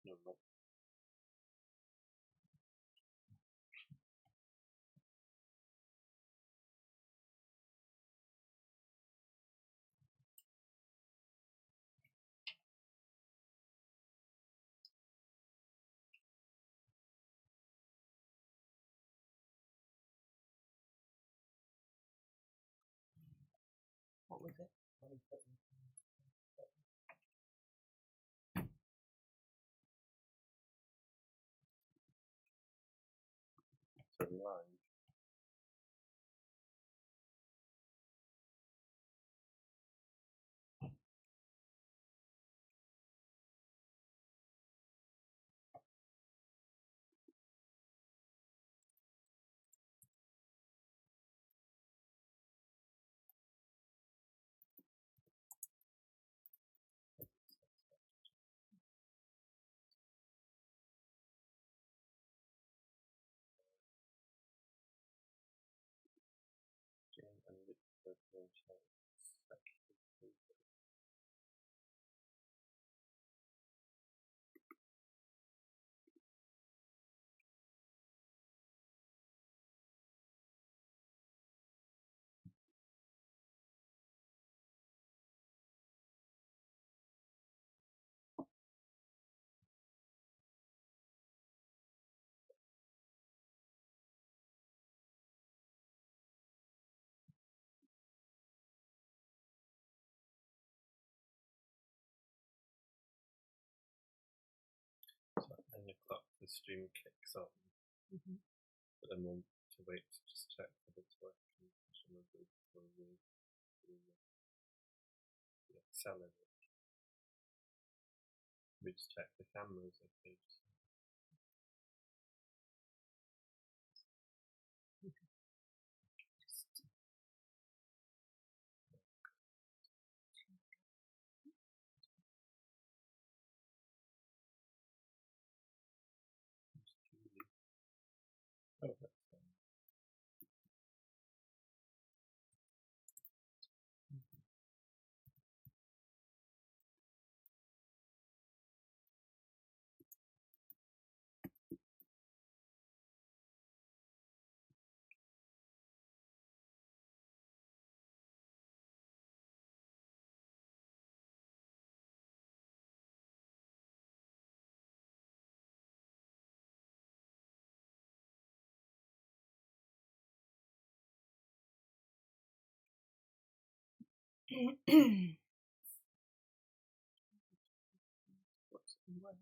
No, no. What was it? So live. Jane and Victor Blanchard. So at 9 o'clock the stream kicks on. But then we'll to wait to just check that it's working. Presumably before we sell it. We just check the cameras, okay. Oh, that's fine. What's the way?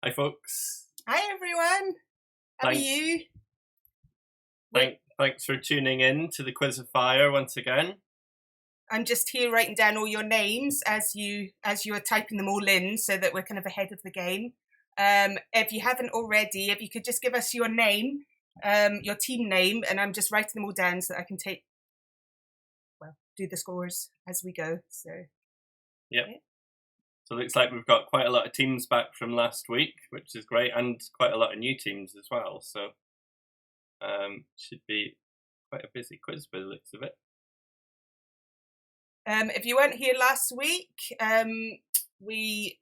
Hi folks. Hi everyone. How are you? Thanks for tuning in to the Quiz of Fire once again. I'm just here writing down all your names as you are typing them all in, so that we're kind of ahead of the game. If you haven't already, if you could just give us your name, your team name, and I'm just writing them all down so that I can do the scores as we go. So. Yep. Yeah. So it looks like we've got quite a lot of teams back from last week, which is great, and quite a lot of new teams as well. So should be quite a busy quiz by the looks of it. If you weren't here last week, we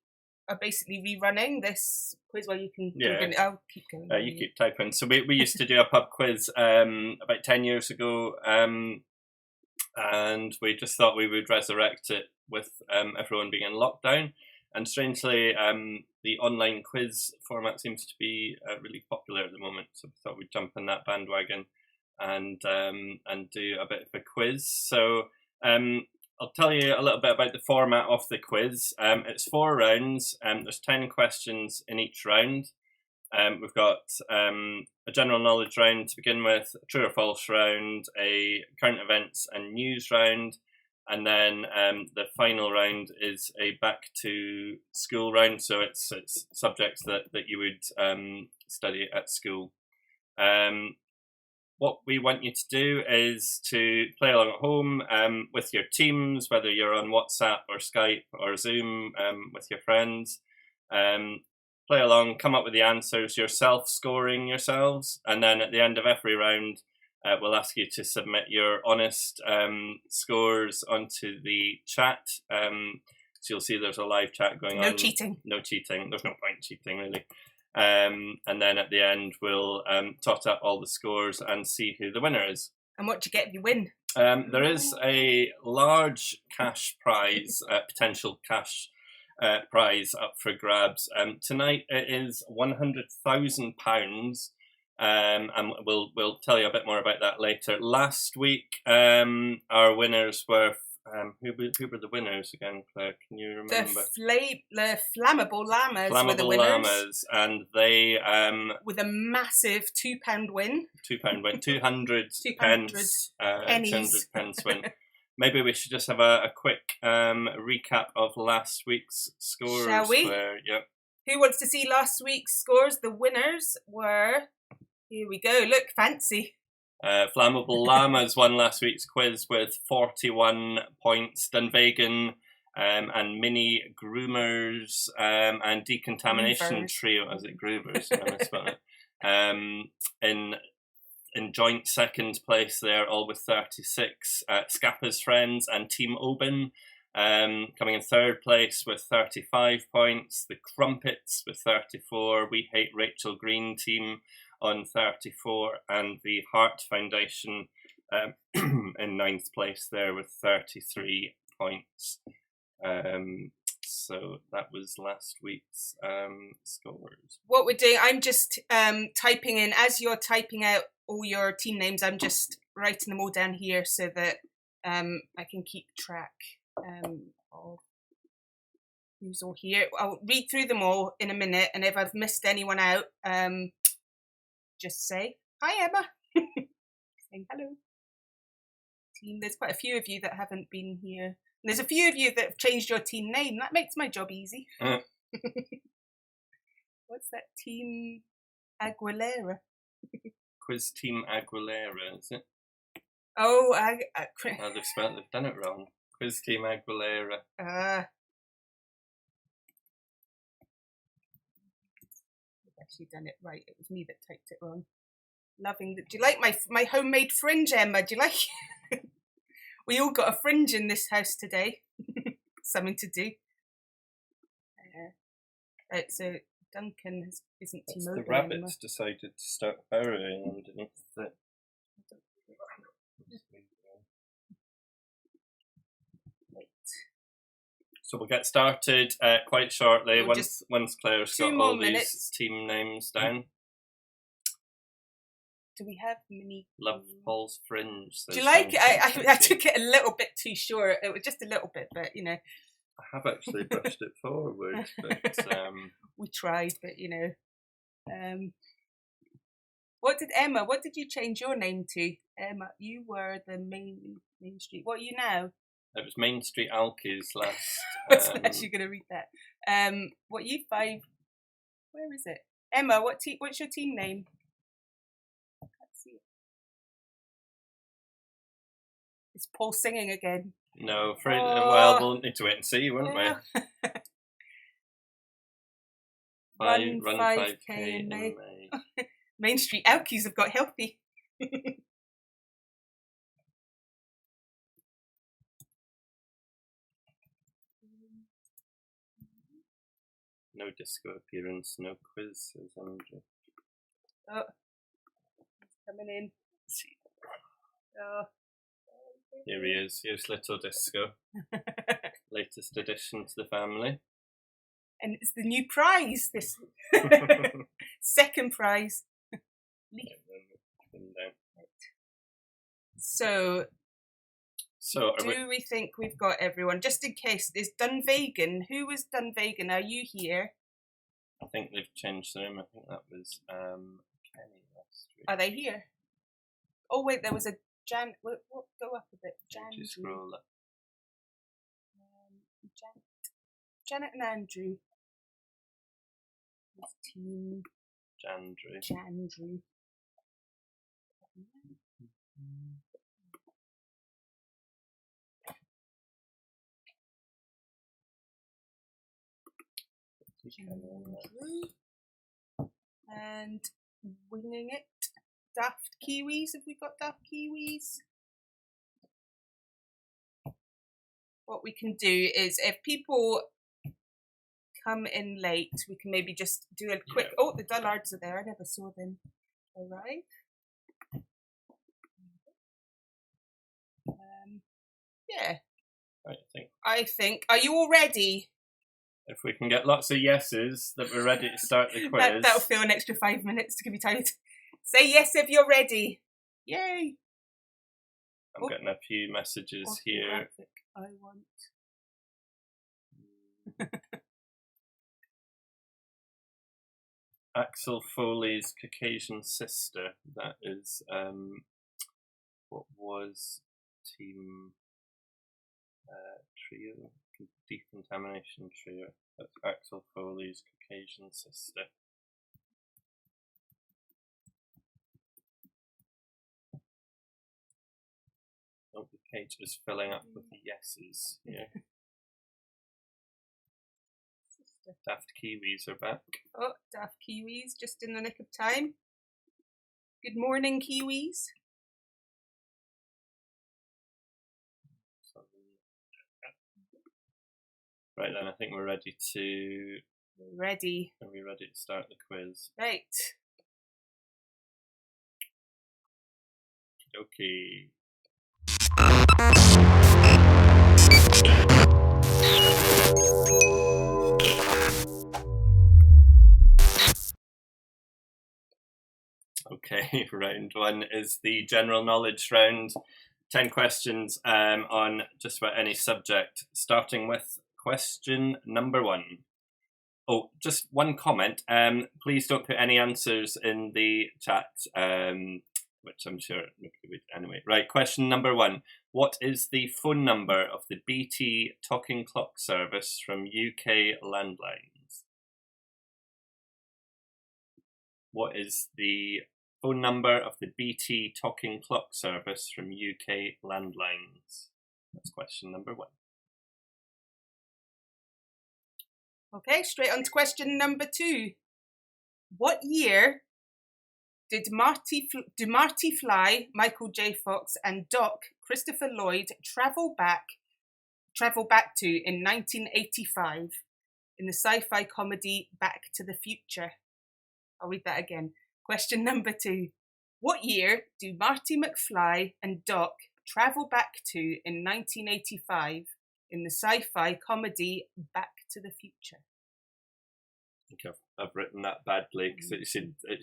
are basically rerunning this quiz. Well, you can. Yeah. I'll keep going. You keep typing. So we used to do a pub quiz about 10 years ago, and we just thought we would resurrect it with everyone being in lockdown. And strangely, the online quiz format seems to be really popular at the moment. So we thought we'd jump on that bandwagon and do a bit of a quiz. So I'll tell you a little bit about the format of the quiz. It's 4 rounds. There's 10 questions in each round. We've got a general knowledge round to begin with, a true or false round, a current events and news round, and then the final round is a back to school round. So it's subjects that you would study at school. What we want you to do is to play along at home with your teams, whether you're on WhatsApp or Skype or Zoom with your friends. Play along, come up with the answers yourself, scoring yourselves, and then at the end of every round, we'll ask you to submit your honest scores onto the chat. So you'll see there's a live chat going on. No cheating. No cheating. There's no point cheating, really. And then at the end, we'll tot up all the scores and see who the winner is. And what do you get if you win? There is a large cash prize, potential cash prize up for grabs. Tonight it is £100,000, and we'll tell you a bit more about that later. Last week, our winners were who were the winners again, Claire? Can you remember? The Flammable Llamas were the Flammable winners. Llamas, and they with a massive £2 win. £2 win, 200 pence, 200 pence win. Maybe we should just have a quick recap of last week's scores. Shall we? Yep. Who wants to see last week's scores? The winners were, here we go, look, fancy. Flammable Llamas won last week's quiz with 41 points. Dunvegan and Mini Groomers and Decontamination Trio, as it Groovers, in joint second place there, all with 36. Scappa's Friends and Team Oban coming in third place with 35 points. The Crumpets with 34. We Hate Rachel Green team on 34, and the Heart Foundation in ninth place there with 33 points. So that was last week's scores. What we're doing, I'm just typing in, as you're typing out all your team names, I'm just writing them all down here so that I can keep track of who's all here. I'll read through them all in a minute, and if I've missed anyone out, just say, hi Emma, saying hello. Team, there's quite a few of you that haven't been here. And there's a few of you that have changed your team name. That makes my job easy. What's that? Team Aguilera. Quiz Team Aguilera, is it? Oh, they've done it wrong. Quiz Team Aguilera. I've actually done it right. It was me that typed it wrong. Loving that. Do you like my homemade fringe, Emma? Do you like it? We all got a fringe in this house today. Something to do. So Duncan isn't Team Oban. The rabbits decided to start burrowing underneath the... So we'll get started quite shortly once Claire's got all these team names down. Do we have mini? Love Paul's Fringe. Do you like it? I took it a little bit too short. It was just a little bit, but you know. I have actually brushed it forward, but we tried, but you know. What did you change your name to? Emma, you were the Main Street. What are you now? It was Main Street Alkies last. I was actually going to read that. What you 5? Where is it? Emma, what's your team name? I can't see it. Is Paul singing again? No, well, we'll need to wait and see, won't we? Run 5K in May. Main Street Alkies have got healthy. No disco appearance, no quiz, says Andrew. Oh, he's coming in. Oh. Here he is. Here's little Disco. Latest addition to the family. And it's the new prize. This second prize. So do we think we've got everyone? Just in case, is Dunvegan? Who was Dunvegan? Are you here? I think they've changed their name. I think that was Kenny last week. Are they here? Oh wait, there was a Jan. What? Go up a bit. Just scroll up. Janet and Andrew. His team. Jandrew. And winging it. Daft Kiwis. Have we got Daft Kiwis? What we can do is, if people come in late, we can maybe just do a quick. Yeah. Oh, the Dullards are there. I never saw them arrive. Yeah. I think. Are you all ready? If we can get lots of yeses, that we're ready to start the quiz. That'll fill an extra 5 minutes to give you time to say yes if you're ready. Yay! I'm getting a few messages here. I want. Axel Foley's Caucasian Sister. That is what was Team Trio, Decontamination Trio. That's Axel Foley's Caucasian Sister. Oh, the page is filling up with the yeses here. Daft Kiwis are back. Oh, Daft Kiwis, just in the nick of time. Good morning, Kiwis. Right then, I think we're ready to... Ready. Are we ready to start the quiz? Right. Okay. Okay, round one is the general knowledge round. 10 questions on just about any subject, starting with question number 1. Oh, just one comment. Please don't put any answers in the chat, which I'm sure nobody would anyway. Right, question number 1. What is the phone number of the BT talking clock service from UK landlines? What is the phone number of the BT talking clock service from UK landlines? That's question number 1. Okay, straight on to question number 2. What year did Marty Fly, Michael J. Fox, and Doc Christopher Lloyd travel back to in 1985 in the sci-fi comedy Back to the Future? I'll read that again. Question number 2. What year do Marty McFly and Doc travel back to in 1985 in the sci-fi comedy Back to the Future? I think I've written that badly because it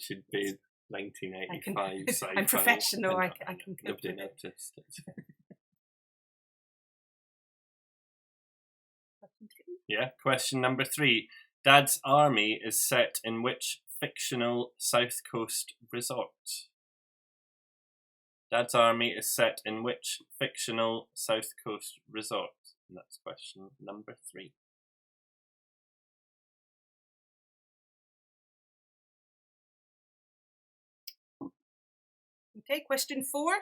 should be 1985 sci-fi. I'm professional. I can. Nobody noticed it. Yeah. Question number 3. Dad's Army is set in which fictional South Coast resort? Dad's Army is set in which fictional South Coast resort? And that's question number 3. Okay, question 4.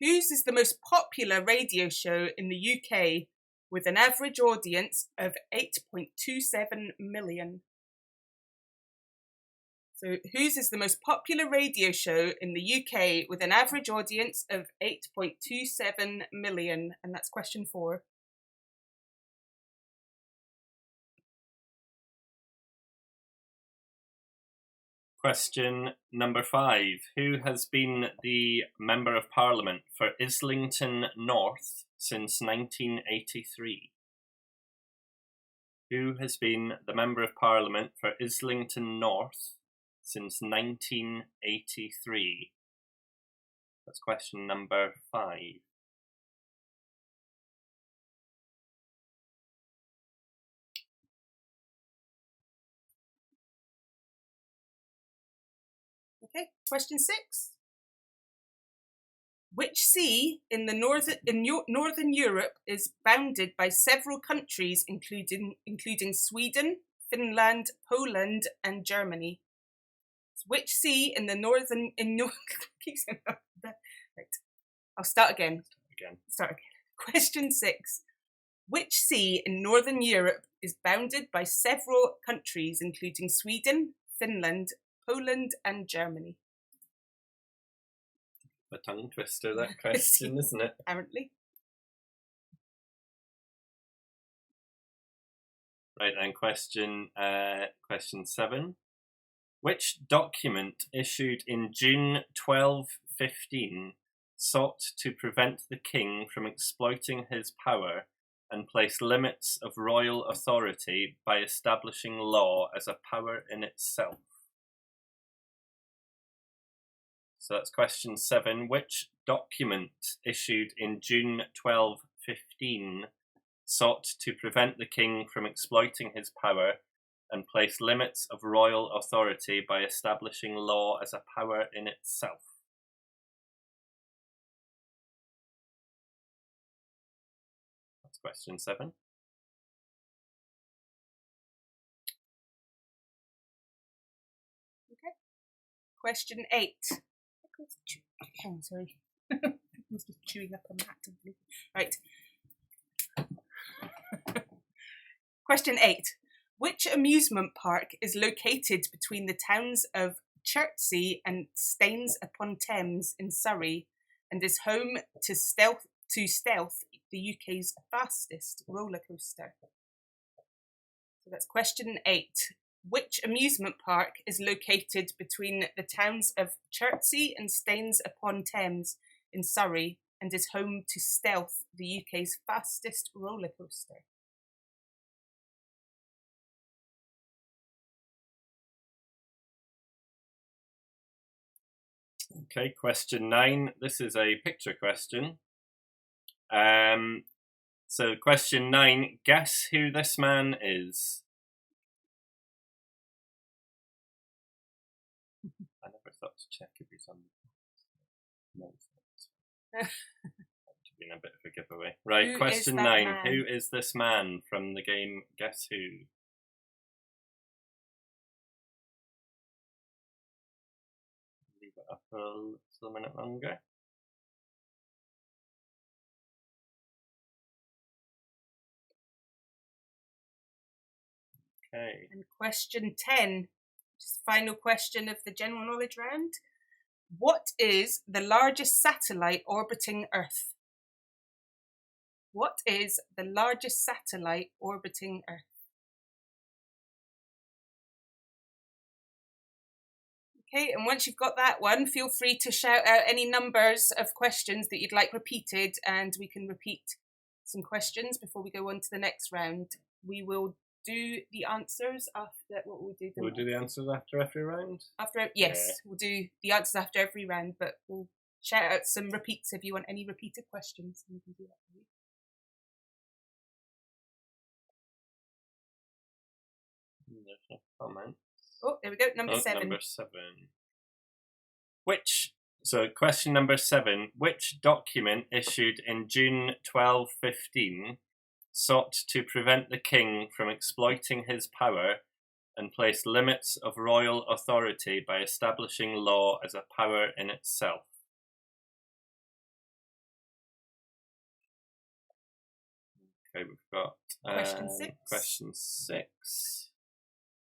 Whose is the most popular radio show in the UK with an average audience of 8.27 million? So, whose is the most popular radio show in the UK with an average audience of 8.27 million? And that's question 4. Question number 5. Who has been the Member of Parliament for Islington North since 1983? Who has been the Member of Parliament for Islington North since 1983? That's question number 5. Okay, question 6. Which sea in the northern Europe is bounded by several countries, including Sweden, Finland, Poland, and Germany? Which sea in the right. I'll start again. Start again. Question 6. Which sea in northern Europe is bounded by several countries, including Sweden, Finland, Poland, and Germany? A tongue twister, that question, isn't it? Apparently. Right, and question 7. Which document issued in June 1215 sought to prevent the king from exploiting his power and place limits of royal authority by establishing law as a power in itself? So that's question 7. Which document issued in June 1215 sought to prevent the king from exploiting his power and place limits of royal authority by establishing law as a power in itself? That's question 7. Okay. Question 8. Oh, sorry. I was just chewing up on that. Right. Question 8. Which amusement park is located between the towns of Chertsey and Staines-upon-Thames in Surrey and is home to Stealth, the UK's fastest roller coaster? So that's question 8. Which amusement park is located between the towns of Chertsey and Staines-upon-Thames in Surrey and is home to Stealth, the UK's fastest roller coaster? Okay, question 9. This is a picture question. So question 9, guess who this man is? I never thought to check if he's on. No, that's been a bit of a giveaway. Right, question 9. Man? Who is this man from the game Guess Who? Leave it up a little minute longer. Okay. And question 10, just final question of the general knowledge round. What is the largest satellite orbiting Earth? What is the largest satellite orbiting Earth? Okay, and once you've got that one, feel free to shout out any numbers of questions that you'd like repeated, and we can repeat some questions before we go on to the next round. We will do the answers after. What will we do? We'll do the answers after every round? Yes, yeah. We'll do the answers after every round, but we'll shout out some repeats if you want any repeated questions. We can do that for you. There's no comment. Oh, there we go. Number 7. Number 7. Question number 7. Which document issued in June 1215 sought to prevent the king from exploiting his power and place limits of royal authority by establishing law as a power in itself? Okay, we've got question 6.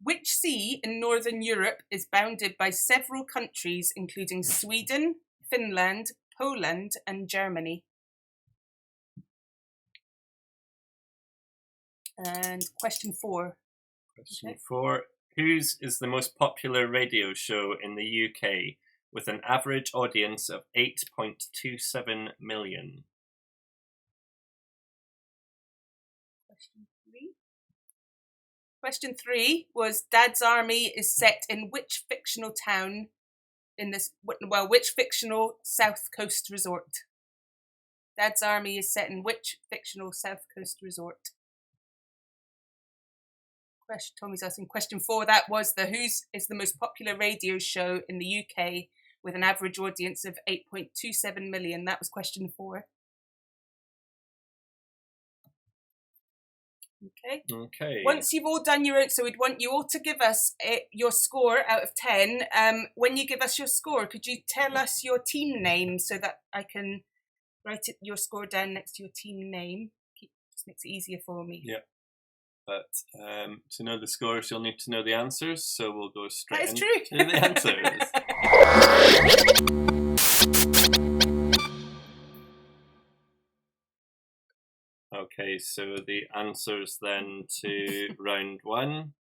Which sea in northern Europe is bounded by several countries, including Sweden, Finland, Poland, and Germany? And question 4. Question 4. whose is the most popular radio show in the UK with an average audience of 8.27 million? Question 3 was Dad's Army is set in which fictional town in this, which fictional South Coast resort? Dad's Army is set in which fictional South Coast resort? Tommy's asking question 4. That was whose is the most popular radio show in the UK with an average audience of 8.27 million. That was question 4. Okay. Once you've all done your own, so we'd want you all to give us your score out of 10. When you give us your score, could you tell us your team name so that I can write your score down next to your team name? Just makes it easier for me. Yeah. But to know the scores, you'll need to know the answers. So we'll go straight into the answers. Okay, so the answers then to round 1.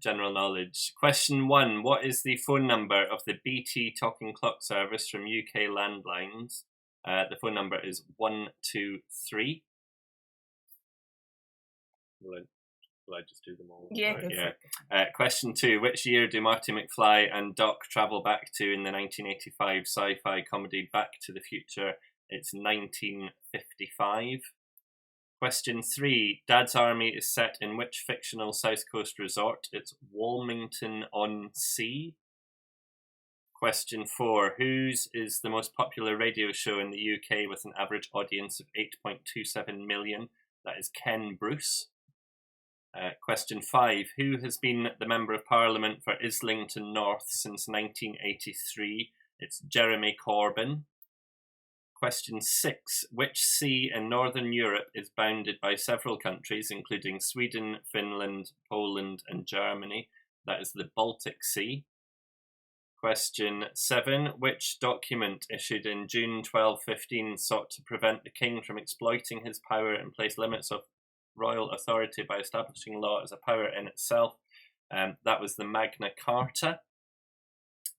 General knowledge. Question 1. What is the phone number of the BT Talking Clock service from UK landlines? The phone number is 123. Will I just do them all? Yeah. Question 2. Which year do Marty McFly and Doc travel back to in the 1985 sci-fi comedy Back to the Future? It's 1955. Question 3. Dad's Army is set in which fictional South Coast resort? It's Walmington-on-Sea. Question 4. Whose is the most popular radio show in the UK with an average audience of 8.27 million? That is Ken Bruce. Question 5. Who has been the Member of Parliament for Islington North since 1983? It's Jeremy Corbyn. Question 6. Which sea in Northern Europe is bounded by several countries, including Sweden, Finland, Poland, and Germany? That is the Baltic Sea. Question 7. Which document issued in June 1215 sought to prevent the king from exploiting his power and place limits of royal authority by establishing law as a power in itself? That was the Magna Carta.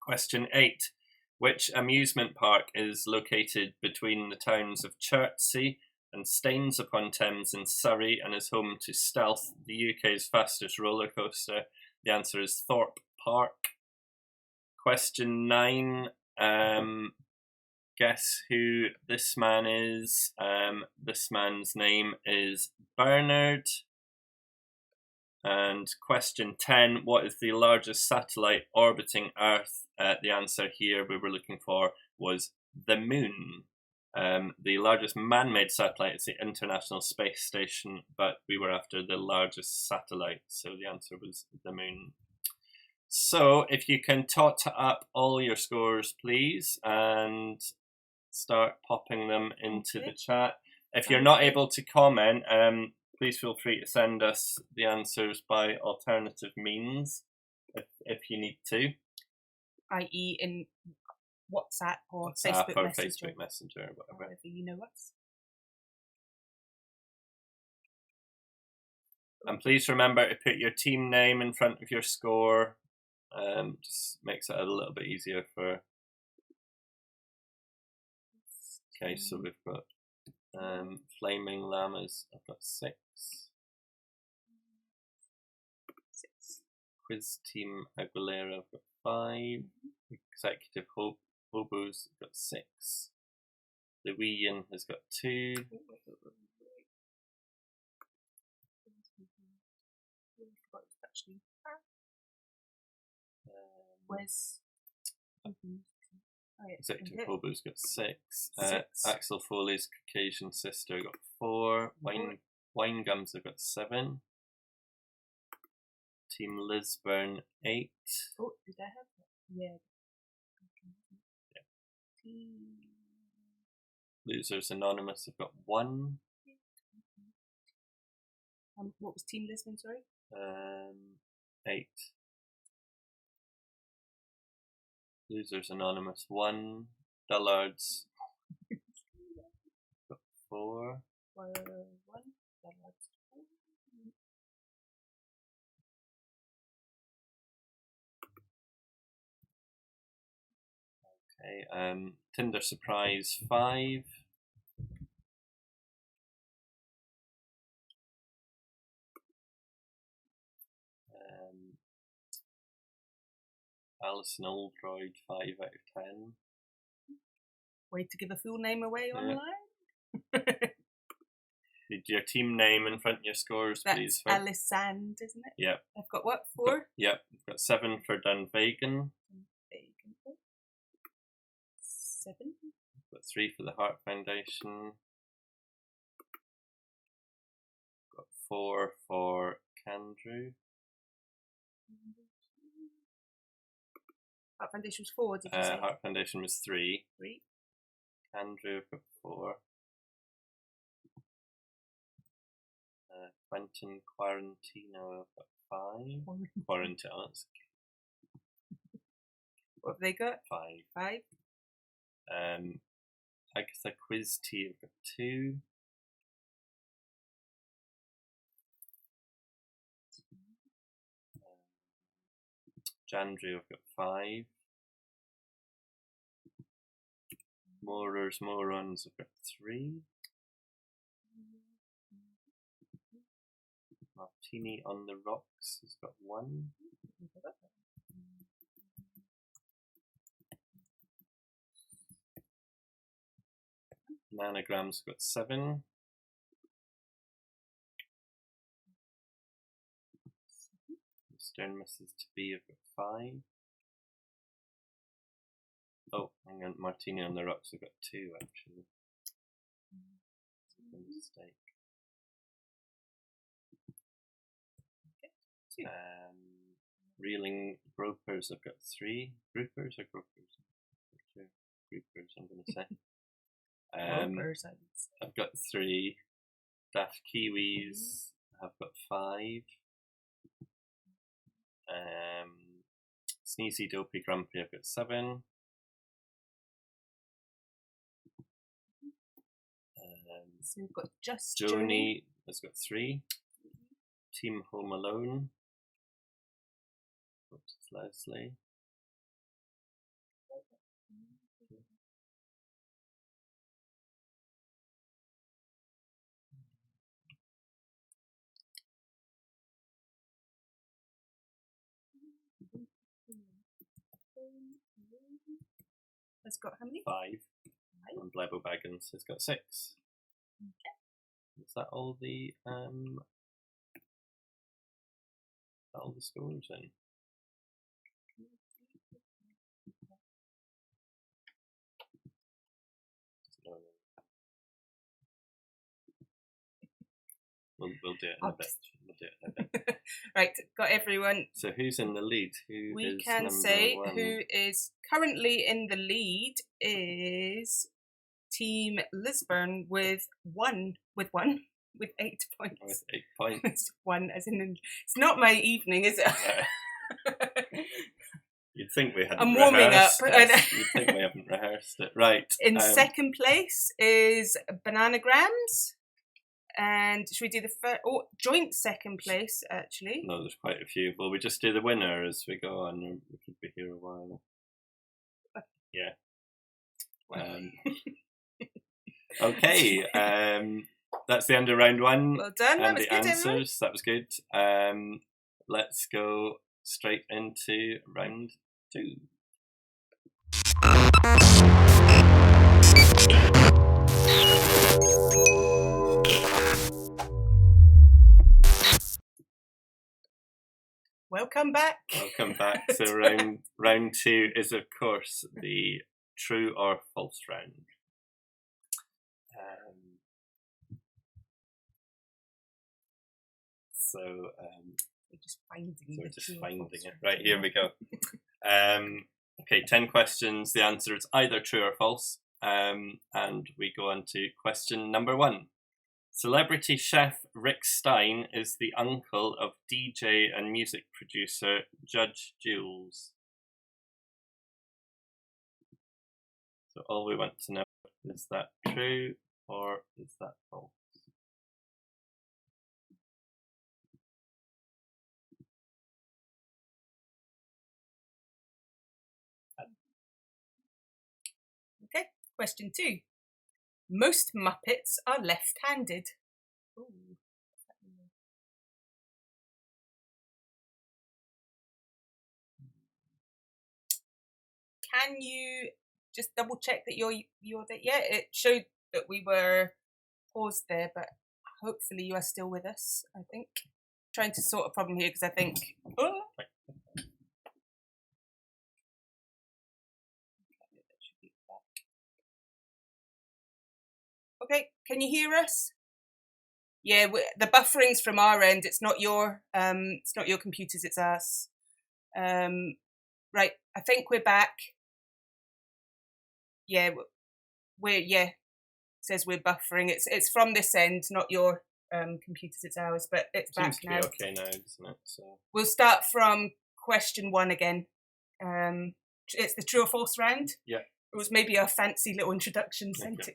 Question 8. Which amusement park is located between the towns of Chertsey and Staines-upon-Thames in Surrey and is home to Stealth, the UK's fastest roller coaster? The answer is Thorpe Park. Question 9. Guess who this man is? This man's name is Bernard. And question 10. What is the largest satellite orbiting Earth? The answer here we were looking for was the Moon. The largest man-made satellite is the International Space Station, but we were after the largest satellite, so the answer was the Moon. So if you can tot up all your scores, please, and start popping them into the chat. If you're not able to comment, please feel free to send us the answers by alternative means if you need to. I.e. in WhatsApp or Facebook Messenger. Facebook Messenger or whatever. However you know us. And please remember to put your team name in front of your score. Just makes it a little bit easier for... Okay, so we've got Flaming Llamas, I've got 6. Quiz Team Aguilera, I've got 5. Executive Hobos, I've got 6. The Wee Yin has got 2. Executive Hobo's got 6. Axel Foley's Caucasian Sister got 4. Wine Gums have got 7. Team Lisburn 8. Oh, did I have that? Yeah. Losers Anonymous have got 1. What was Team Lisbon, sorry? 8. Losers Anonymous 1. Dullards got 4. 1. Dullards Okay. Tinder Surprise 5. Alison Oldroyd 5 out of 10. Way to give a full name away Yeah. online. Need your team name in front of your scores, That's please. Alisand, isn't it? Yep. I've got what? 4? Yep. We've got 7 for Dunvegan. 7. We've got 3 for the Heart Foundation. We've got 4 for Candrew. Heart Foundation was 4, did you say? Heart Foundation was 3. 3. Andrew, I've got 4. Quentin Quarantino, I've got 5. Quarantino, that's What have they got? 5. 5. Agatha Quiz T, I've got 2. Jandrew, I've got 5. Morons, I've got 3. Martini on the Rocks has got 1. Nanogram's got 7. Mr. and Mrs. To Be, I've got 5. Oh, hang on, Martini on the Rocks, I've got 2 actually. That's a mistake. Reeling Gropers, I've got 3. Groupers or Gropers? 2 Groupers, I'm going to say. Gropers, I would say. I've got 3. Daft Kiwis, I've got 5. Sneezy Dopey Grumpy, I've got 7. So we've got just Joni has got 3. Team Home Alone. Oops, it's Leslie. Has got how many? 5. And Blebo Baggins has got 6. Okay. Is that all the scores in? We'll do it in a bit. We'll do it in a bit. Right, got everyone. So who's in the lead? We can say who is currently in the lead is Team Lisburn with 8 points. With 8 points. 1 as in it's not my evening, is it? Yeah. You'd think we hadn't I'm warming rehearsed up. this. You'd think we haven't rehearsed it. Right. In second place is Bananagrams. And should we do the joint second place, actually? No, there's quite a few. Well, we just do the winner as we go on. We could be here a while. Yeah. Okay. That's the end of round 1. Well done. And That was the good, answers. everyone. That was good. Let's go straight into round 2. Welcome back. Welcome back. So round 2 is, of course, the true or false round. We're just finding it. Right, here we go. Okay, 10 questions. The answer is either true or false. And we go on to question number 1. Celebrity chef Rick Stein is the uncle of DJ and music producer Judge Jules. So all we want to know is that true or is that false? Question 2. Most Muppets are left-handed. Ooh. Can you just double check that you're there? Yeah, it showed that we were paused there, but hopefully you are still with us, I think. Trying to sort a problem here because I think... Oh. Okay, can you hear us? Yeah, the buffering's from our end. It's not your computers. It's us. Right, I think we're back. Yeah, it says we're buffering. It's from this end, not your computers. It's ours, but it's Seems back now. to be okay now, doesn't it? So we'll start from question 1 again. It's the true or false round. Yeah. It was maybe a fancy little introduction. Okay.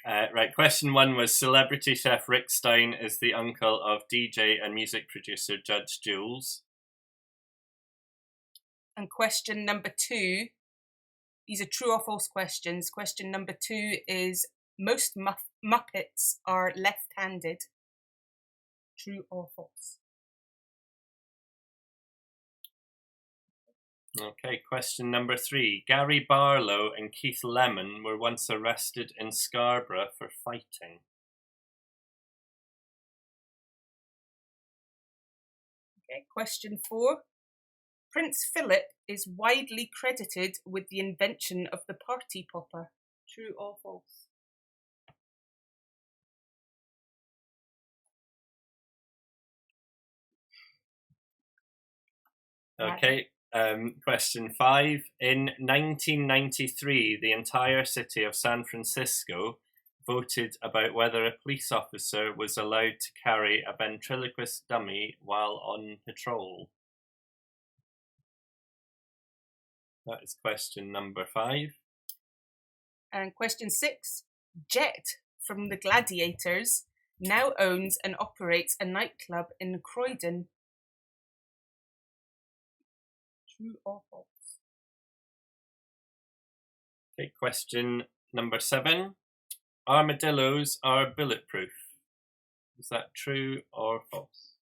Right, question 1 was celebrity chef Rick Stein is the uncle of DJ and music producer Judge Jules. And question number 2, these are true or false questions. Question number 2 is most Muppets are left-handed. True or false? Okay, question number 3. Gary Barlow and Keith Lemon were once arrested in Scarborough for fighting. Okay, question 4. Prince Philip is widely credited with the invention of the party popper. True or false? Okay. Question 5. In 1993, the entire city of San Francisco voted about whether a police officer was allowed to carry a ventriloquist dummy while on patrol. That is question number 5. And question 6. Jet from the Gladiators now owns and operates a nightclub in Croydon. True or false? Okay, question number 7. Armadillos are bulletproof. Is that true or false?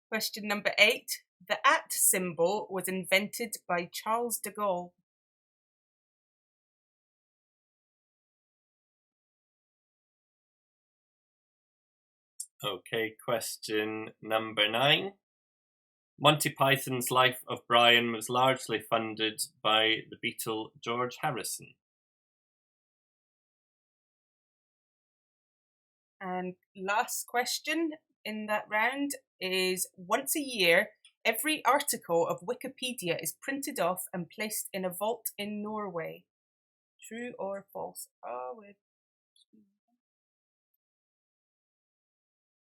Question number 8. The @ symbol was invented by Charles de Gaulle. Okay, question number 9. Monty Python's Life of Brian was largely funded by the Beatle George Harrison. And last question in that round is, once a year, every article of Wikipedia is printed off and placed in a vault in Norway. True or false? Oh, we're